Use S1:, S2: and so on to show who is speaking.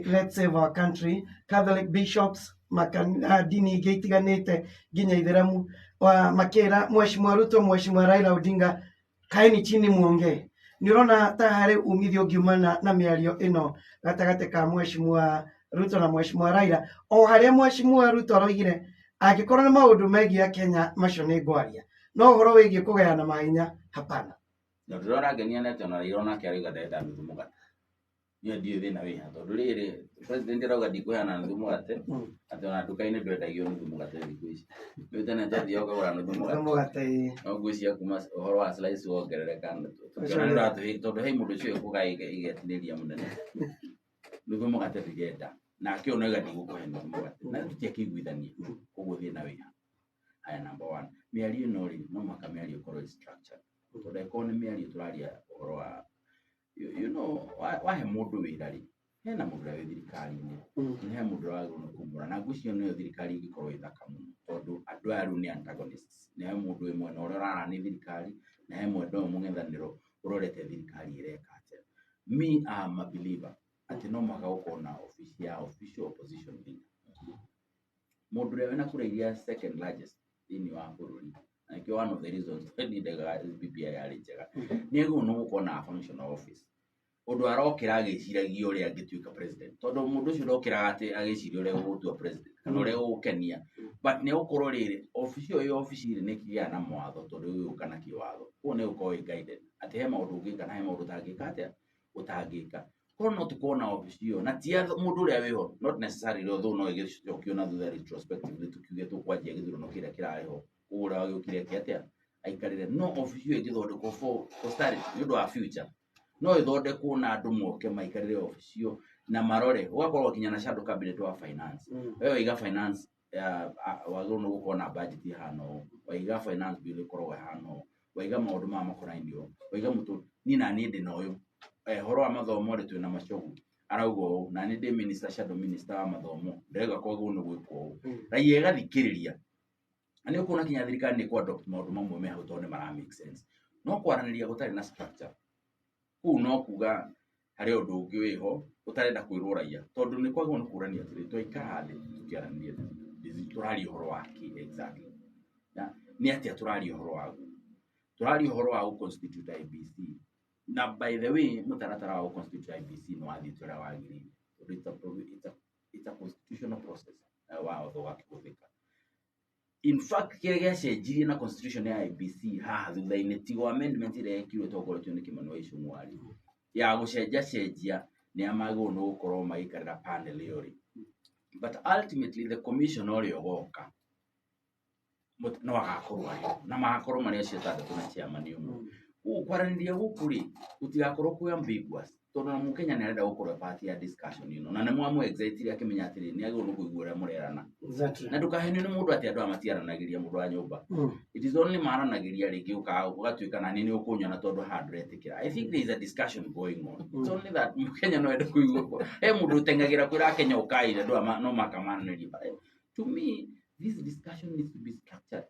S1: let's save our country. Catholic bishops dini ingĩ itiganĩte nginya itheramu makĩra Mheshimiwa Ruto, Mheshimiwa Raila Odinga, kaeni chini muongee. Nĩ ũrona ta harĩ umithio ngiumana na mĩario ĩno gatagatĩ ka Mheshimiwa Ruto na Mheshimiwa Raila, o harĩa Mheshimiwa Ruto aroigire angĩkorwo nĩ maũndũ megiĩ Kenya macio nĩ ngwaria, no ũhoro wĩgiĩ kũgayana mahinya hapana.
S2: Na ndĩrona ngenia nĩ atĩ ona Raila onake arauga ndarenda nuthu mũgate. Niĩ ndiũĩ thĩna wĩha tondũ rĩrĩ president arauga ndikũheana nuthu mũgate, atĩ ona nduka-inĩ ndwendagio nuthu mũgate thikũ ici. Rĩu tene twathiaga ũkagũra nuthu mũgate no ngwĩciria kuma ũhoro wa slice wongerereka tondũ he mũndũ ũcio ũkuga igetinĩria mũnene. Nuthu mũgate ndĩrenda nake ona auga ndigũkũhe nuthu mũgate na tũtiakĩiguithania, ũguo thĩna wĩha. Haya, number one, mĩario ĩno rĩ no mũhaka mĩario ĩkorwo structured. Tondũ ĩkorwo nĩ mĩario tũraria ũhoro wa you know wahe mũndũ wĩra rĩ, hena mũndũ ũrĩa wĩ thirikari-inĩ, he mũndũ ũragĩrĩirwo kũmũra, na ngwĩciria nĩyo thirikari ĩngĩkorwo ĩ thaka mũno tondũ andũ aya rĩu nĩ antagonists. Nĩ he mũndũ wĩ mwena ũrĩa ũrarani thirikari na he mwena ũyũ mũng'ethanĩro ũrorete thirikari ĩreka atĩa. Me am a believer atĩ no mũhaka gũkorwo na office ya official opposition leader. Mũndũ ũrĩa wĩna kura iria second largest thĩinĩ wa bũrũri, na nĩkĩo one of the reasons twendaga BBI yarĩ njega, nĩ agĩrĩirwo nĩ gũkorwo na functional office. Ũndũ arokĩra agĩciragia ũrĩa angĩtuĩka president, tondũ mũndũ ũcio ndokĩraga atĩ agĩciria ũrĩa gũgũtua president kana ũrĩa gũgũkenia, but nĩ gũkorwo rĩrĩ office ĩyo office rĩ nĩ ĩkĩgĩaga na mawatho tondũ gũgĩũka na kĩwatho, koguo nĩ gũkorwo ĩ guided atĩ he maũndũ ũngĩka na he maũndũ ũtangĩka atĩa ũtangĩka. Koguo no tũkorwo na office ĩyo na ti mũndũ ũrĩa wĩho, not necessarily although no ĩgĩcokio na thutha retrospectively tukiuge tũkwanjia gĩthurano kĩrĩa kĩrarĩho ũguo ũrĩa wagĩũkire atĩa aikarĩre, no office ĩyo ĩngĩthondekwo for posterity nĩ ũndũ wa future, no ĩthondekwo na andũ moke maikarĩre office ĩyo na marore, ũgakorwo kinya na shadow cabinet wa finance. Wewe waiga finance wagĩrĩirwo nĩ gũkorwo na budget ihana ũũ, waiga finance bill ĩkoragwo ĩhana ũũ, waiga maũndũ maya makonainie, waiga niĩ na niĩ ndĩ na ũyũ ũhoro wa mathomo rĩ twĩna Machogu arauga ũũ, na niĩ ndĩ minister shadow minister wa mathomo ndĩrauga koguo nĩ gwĩkwo ũũ, raia ĩgathikĩrĩria. Na nĩ ũkuona kinya thirikari nĩ kwa-adopt maũndũ mamwe me hau tondũ nĩ mara make sense, no kwaranĩria gũtarĩ na structure, kũu no kuga harĩ ũndũ ũngĩ wĩho ũtarenda kwĩrwo raia, tondũ nĩ kwagĩrĩirwo nĩ kũrania atĩrĩrĩ twaikara thĩ tũkĩaranĩria tũraria ũhoro wa kĩ exactly, nĩ atĩa tũraria ũhoro waguo, tũraria ũhoro wa gũ-constitute IEBC, na by the way mũtaratara wa gũ-constitute IEBC nĩ wathiĩte ũrĩa wagĩrĩire tondũ it's a constitutional process watho wakĩhũthĩka. In fact kĩrĩa gĩacenjirie na constitution ya IEBC haha thutha-inĩ tigo amendment ĩrĩa yekirwo ĩtongoretio nĩ Kimani wa Ichung'wa ya gũcenjia nĩ amagĩrĩirwo nĩ gũkorwo magĩikarĩra panel ĩyo rĩ, but ultimately the commission ũrĩa ũgoka no agakorwo arĩ na magakorwo marĩ acio atandatũ na chairman ũmwe. Ũguo kwaranĩria gũkũ rĩ gũtigakorwo kwĩ ambiguous tondũ na Mũkenya nĩ arenda gũkorwo part ya discussion ĩno na nĩ mwamũ-excite akĩmenya atĩrĩrĩ nĩ agĩrĩirwo nĩ kũigua ũrĩa mũrerana, na ndũkahenio nĩ mũndũ atĩ andũ aya matiaranagĩria mũndũ wa nyũmba. It is only maranagĩria rĩngĩ ũgatuĩka na niĩ nĩ ũkũnyona tondũ handũ retĩkĩra. I think there is a discussion going on. It's only that Mũkenya no ende kũigua he mũndũ ũteng'agĩra kwĩra Kenya ũkaire andũ aya no makamanĩrĩria. To me this discussion needs to be structured